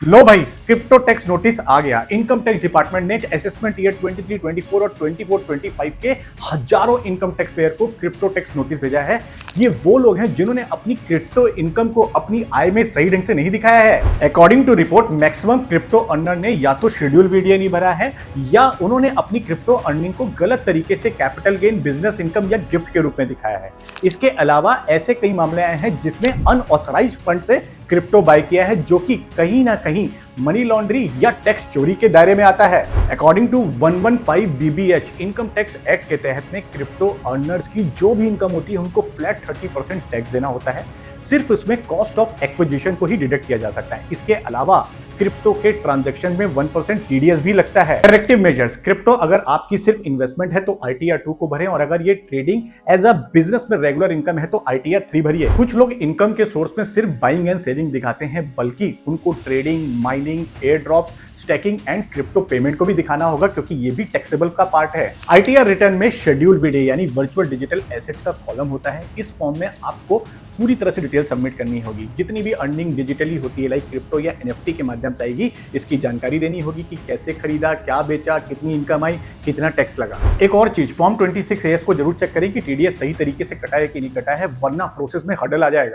लो भाई, crypto tax notice आ गया। Income tax department ने असेसमेंट ईयर 23, 24 और 24, 25 के हजारों इनकम टैक्स पेयर को क्रिप्टो टैक्स नोटिस भेजा है। ये वो लोग हैं जिन्होंने अपनी क्रिप्टो इनकम को अपनी आय में सही ढंग से नहीं दिखाया है। According to report, maximum crypto earner ने या तो शेड्यूल वीडियो नहीं भरा है या उन्होंने अपनी क्रिप्टो अर्निंग को गलत तरीके से कैपिटल गेन, बिजनेस इनकम या गिफ्ट के रूप में दिखाया है। इसके अलावा ऐसे कई मामले आए हैं जिसमें अनऑथराइज्ड फंड से क्रिप्टो बाय किया है, जो कि कहीं ना कहीं मनी लॉन्ड्री या टैक्स चोरी के दायरे में आता है। According to 115 BBH income tax act के तहत में क्रिप्टो अर्नर्स की जो भी इनकम होती है उनको फ्लैट 30% टैक्स देना होता है। सिर्फ उसमें कॉस्ट ऑफ एक्विजिशन को ही डिडक्ट किया जा सकता है। इसके अलावा क्रिप्टो के ट्रांजैक्शन में 1% TDS भी लगता है। करेक्टिव मेजर्स: क्रिप्टो अगर आपकी सिर्फ इन्वेस्टमेंट है तो ITR 2 को भरें, और अगर ये ट्रेडिंग एज अ बिजनेस में रेगुलर इनकम है तो ITR 3 भरिए। कुछ लोग इनकम के सोर्स में सिर्फ बाइंग एंड सेलिंग दिखाते हैं, बल्कि उनको trading, mining, air drops, stacking and crypto payment को भी दिखाना होगा, क्योंकि ये भी टैक्सेबल का पार्ट है। ITR रिटर्न में शेड्यूल वीडियो यानी वर्चुअल डिजिटल एसेट्स का कॉलम होता है। इस फॉर्म में आपको पूरी तरह से डिटेल सबमिट करनी होगी। जितनी भी अर्निंग डिजिटली होती है, लाइक क्रिप्टो या NFT के माध्यम से आएगी, इसकी जानकारी देनी होगी कि कैसे खरीदा, क्या बेचा, कितनी इनकम आई, कितना टैक्स लगा। एक और चीज, फॉर्म 26AS को जरूर चेक करें कि TDS सही तरीके से कटा है कि नहीं कटा है, वरना प्रोसेस में हर्डल आ जाएगा।